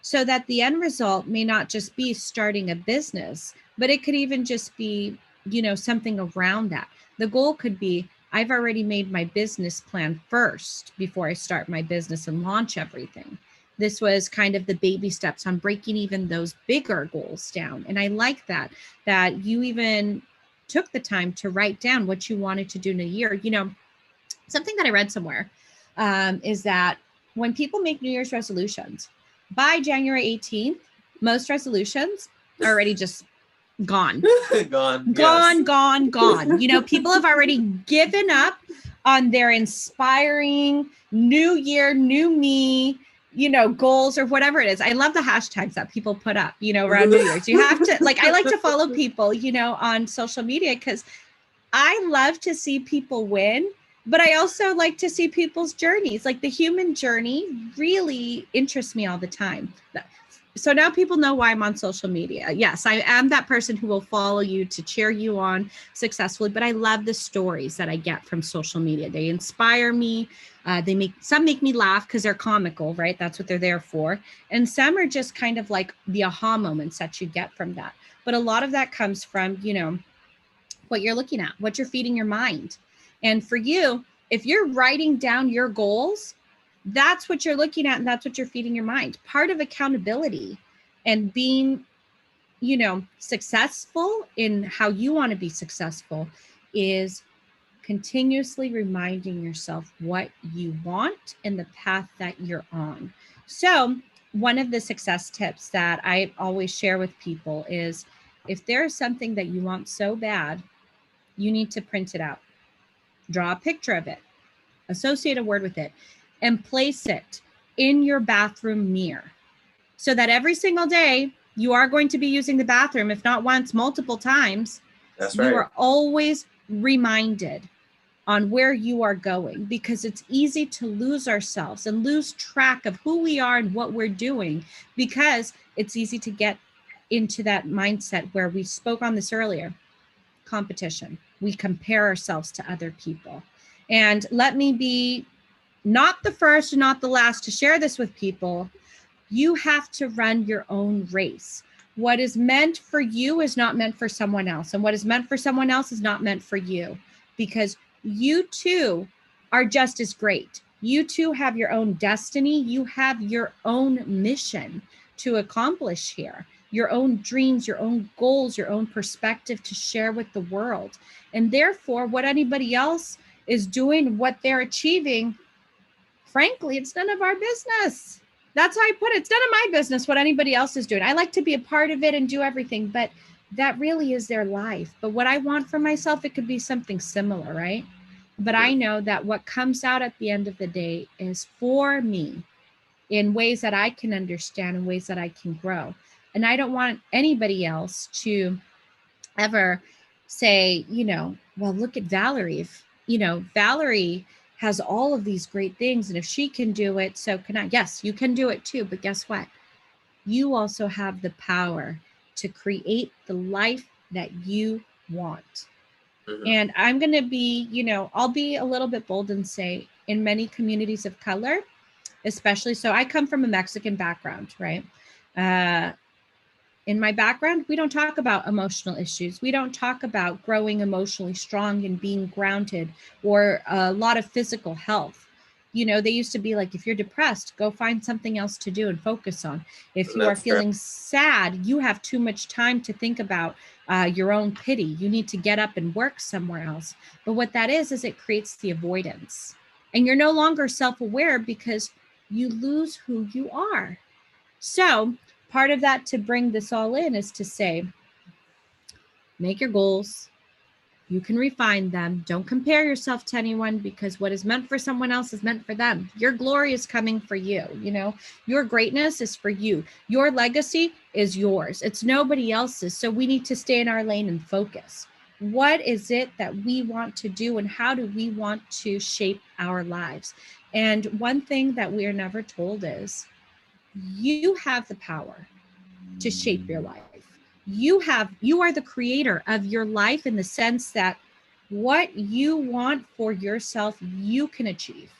so that the end result may not just be starting a business, but it could even just be, you know, something around that. The goal could be, I've already made my business plan first before I start my business and launch everything. This was kind of the baby steps on breaking even those bigger goals down. And I like that you even took the time to write down what you wanted to do in a year. You know, something that I read somewhere is that when people make New Year's resolutions, by January 18th, most resolutions are already just gone. Gone. Gone, Yes. gone. You know, people have already given up on their inspiring new year, new me, you know, goals or whatever it is. I love the hashtags that people put up, you know, around New Year's. You have to, like, I like to follow people, you know, on social media because I love to see people win, but I also like to see people's journeys. Like the human journey really interests me all the time. So now people know why I'm on social media. Yes, I am that person who will follow you to cheer you on successfully, but I love the stories that I get from social media. They inspire me. Some make me laugh because they're comical, right? That's what they're there for. And some are just kind of like the aha moments that you get from that. But a lot of that comes from, you know, what you're looking at, what you're feeding your mind. And for you, if you're writing down your goals, that's what you're looking at and that's what you're feeding your mind. Part of accountability and being, you know, successful in how you want to be successful is continuously reminding yourself what you want and the path that you're on. So, one of the success tips that I always share with people is if there is something that you want so bad, you need to print it out, draw a picture of it, associate a word with it, and place it in your bathroom mirror so that every single day you are going to be using the bathroom, if not once, multiple times. That's You right. are always reminded on where you are going because it's easy to lose ourselves and lose track of who we are and what we're doing because it's easy to get into that mindset where we spoke on this earlier. Competition. We compare ourselves to other people. And let me be not the first and not the last to share this with people. You have to run your own race. What is meant for you is not meant for someone else. And what is meant for someone else is not meant for you because you too are just as great. You too have your own destiny. You have your own mission to accomplish here, your own dreams, your own goals, your own perspective to share with the world. And therefore, what anybody else is doing, what they're achieving, frankly, it's none of our business. That's how I put it. It's none of my business what anybody else is doing. I like to be a part of it and do everything, but that really is their life. But what I want for myself, it could be something similar, right? But I know that what comes out at the end of the day is for me in ways that I can understand, in ways that I can grow. And I don't want anybody else to ever say, well, look at Valarie. If, Valarie has all of these great things, and if she can do it, so can I. Yes, you can do it too. But guess what? You also have the power to create the life that you want. And I'm going to be, I'll be a little bit bold and say in many communities of color, especially, so I come from a Mexican background, right? In my background, we don't talk about emotional issues. We don't talk about growing emotionally strong and being grounded, or a lot of physical health. They used to be like, if you're depressed, go find something else to do and focus on. If you are feeling sad, you have too much time to think about your own pity. You need to get up and work somewhere else. But what that is it creates the avoidance. And you're no longer self-aware because you lose who you are. So part of that, to bring this all in, is to say, make your goals. You can refine them. Don't compare yourself to anyone, because what is meant for someone else is meant for them. Your glory is coming for you. Your greatness is for you. Your legacy is yours. It's nobody else's. So we need to stay in our lane and focus. What is it that we want to do, and how do we want to shape our lives? And one thing that we are never told is, you have the power to shape your life. You are the creator of your life, in the sense that what you want for yourself, you can achieve.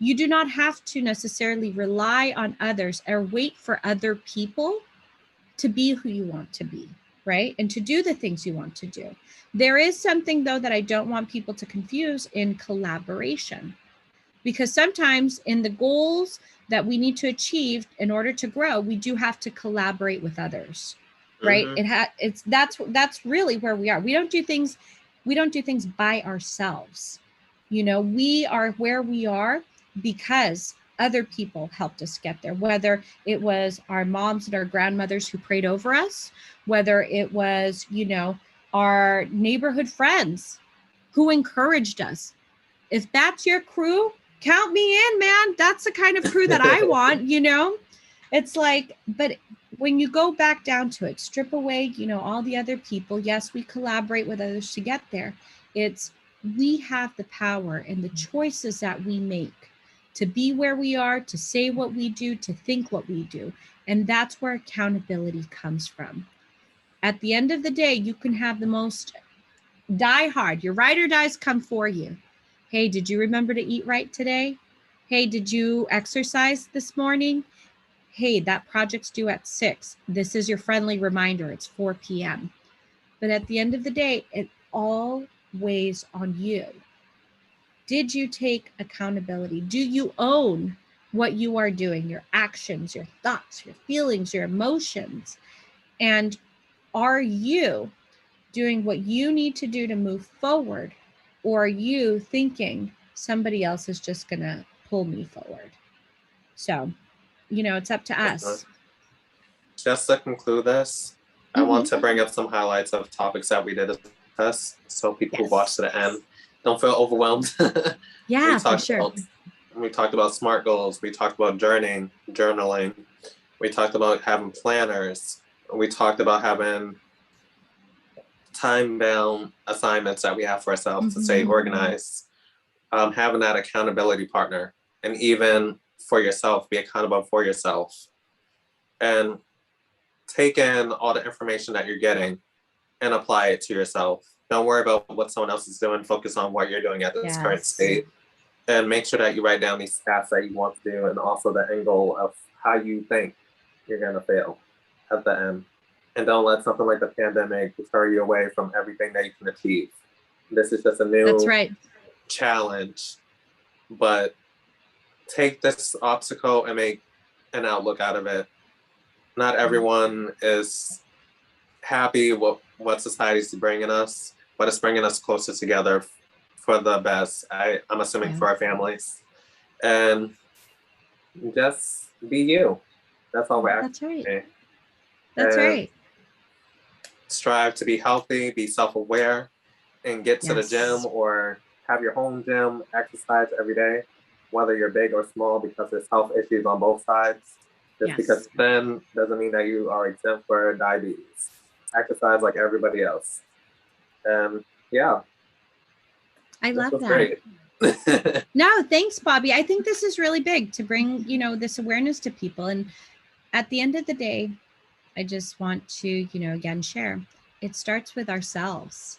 You do not have to necessarily rely on others or wait for other people to be who you want to be, right? And to do the things you want to do. There is something, though, that I don't want people to confuse in collaboration. Because sometimes in the goals that we need to achieve in order to grow, we do have to collaborate with others, right? That's really where we are. We don't do things by ourselves. We are where we are because other people helped us get there, whether it was our moms and our grandmothers who prayed over us, whether it was, our neighborhood friends who encouraged us. If that's your crew, count me in, man. That's the kind of crew that I want, It's like, but when you go back down to it, strip away, all the other people. Yes, we collaborate with others to get there. We have the power and the choices that we make to be where we are, to say what we do, to think what we do. And that's where accountability comes from. At the end of the day, you can have the most diehard, your ride or dies come for you. Hey, did you remember to eat right today? Hey, did you exercise this morning? Hey, that project's due at 6. This is your friendly reminder. It's 4 p.m. But at the end of the day, it all weighs on you. Did you take accountability? Do you own what you are doing, your actions, your thoughts, your feelings, your emotions? And are you doing what you need to do to move forward? Or are you thinking somebody else is just going to pull me forward? So, it's up to us. Just to conclude this, I want to bring up some highlights of topics that we did discuss, so people who watch to the end don't feel overwhelmed. Yeah, for sure. We talked about SMART goals. We talked about journaling. We talked about having planners. We talked about having time-bound assignments that we have for ourselves to stay organized, having that accountability partner, and even for yourself, be accountable for yourself, and take in all the information that you're getting and apply it to yourself. Don't worry about what someone else is doing. Focus on what you're doing at this current state, and make sure that you write down these tasks that you want to do, and also the end goal of how you think you're going to fail at the end. And don't let something like the pandemic deter you away from everything that you can achieve. This is just a new challenge, but take this obstacle and make an outlook out of it. Not everyone is happy with what society's bringing us, but it's bringing us closer together for the best. I'm assuming for our families. And just be you. That's all we're asking. That's right. Today. That's right. Strive to be healthy, be self-aware, and get to the gym or have your home gym, exercise every day, whether you're big or small, because there's health issues on both sides. Just because thin doesn't mean that you are exempt for diabetes. Exercise like everybody else. Yeah. I love that. Great. No, thanks, Bobby. I think this is really big to bring, this awareness to people. And at the end of the day, I just want to, again, share. It starts with ourselves.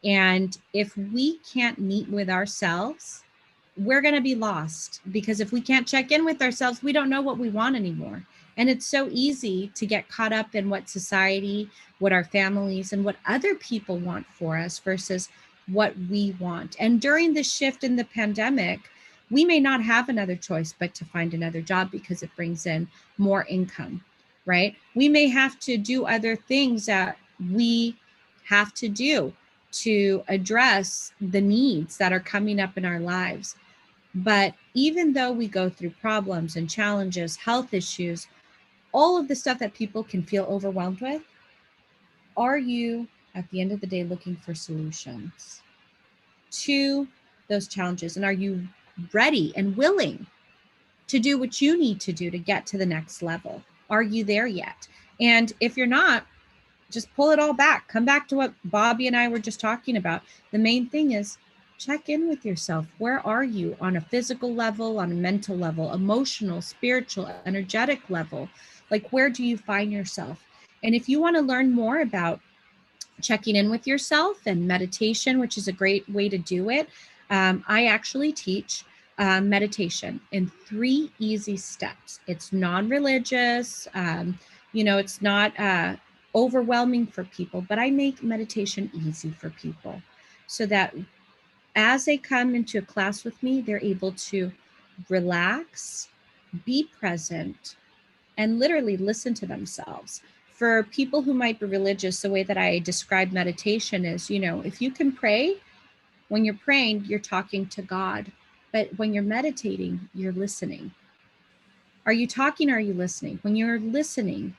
And if we can't meet with ourselves, we're going to be lost, because if we can't check in with ourselves, we don't know what we want anymore. And it's so easy to get caught up in what society, what our families, and what other people want for us versus what we want. And during the shift in the pandemic, we may not have another choice but to find another job because it brings in more income, right? We may have to do other things that we have to do to address the needs that are coming up in our lives. But even though we go through problems and challenges, health issues, all of the stuff that people can feel overwhelmed with, are you, at the end of the day, looking for solutions to those challenges? And are you ready and willing to do what you need to do to get to the next level? Are you there yet? And if you're not, just pull it all back. Come back to what Bobby and I were just talking about. The main thing is check in with yourself. Where are you on a physical level, on a mental level, emotional, spiritual, energetic level? Like, where do you find yourself? And if you want to learn more about checking in with yourself and meditation, which is a great way to do it, I actually teach meditation in 3 easy steps. It's non-religious, it's not overwhelming for people, but I make meditation easy for people so that as they come into a class with me, they're able to relax, be present, and literally listen to themselves. For people who might be religious, the way that I describe meditation is, if you can pray, when you're praying, you're talking to God. But when you're meditating, you're listening. Are you talking or are you listening? When you're listening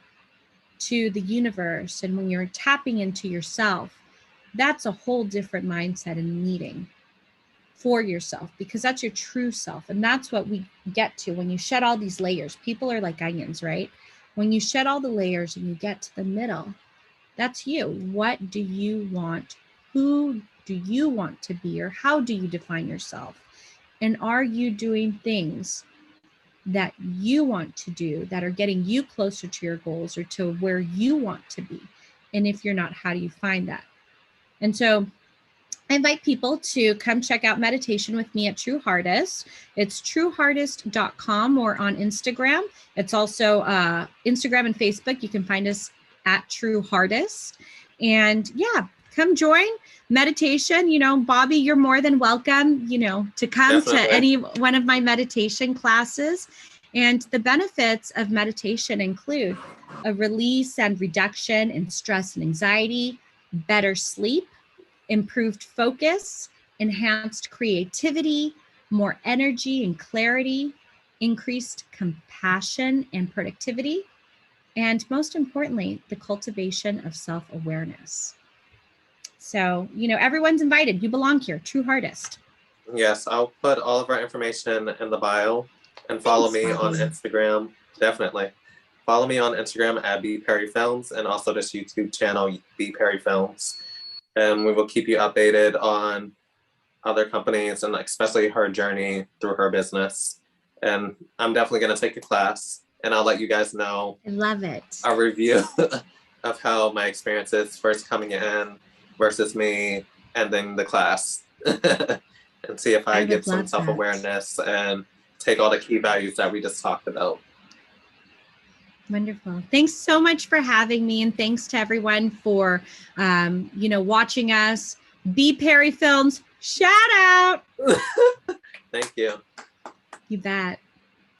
to the universe and when you're tapping into yourself, that's a whole different mindset and meeting for yourself, because that's your true self. And that's what we get to when you shed all these layers. People are like onions, right? When you shed all the layers and you get to the middle, that's you. What do you want? Who do you want to be, or how do you define yourself? And are you doing things that you want to do that are getting you closer to your goals or to where you want to be? And if you're not, how do you find that? And so I invite people to come check out meditation with me at TrueHeartist. It's TrueHeartist.com or on Instagram. It's also Instagram and Facebook. You can find us at TrueHeartist. And yeah, come join meditation. Bobby, you're more than welcome, to come Definitely. To any one of my meditation classes. And the benefits of meditation include a release and reduction in stress and anxiety, better sleep, improved focus, enhanced creativity, more energy and clarity, increased compassion and productivity, and most importantly, the cultivation of self-awareness. So, everyone's invited. You belong here, TrueHeartist. Yes, I'll put all of our information in the bio and follow me on Instagram. Definitely. Follow me on Instagram at BPerryFilms and also this YouTube channel, BPerryFilms. And we will keep you updated on other companies and especially her journey through her business. And I'm definitely going to take a class and I'll let you guys know. I love it. A review of how my experience is first coming in versus me ending the class. And see if I get some self-awareness and take all the key values that we just talked about. Wonderful. Thanks so much for having me. And thanks to everyone for, watching us. BPerryFilms, shout out. Thank you. You bet.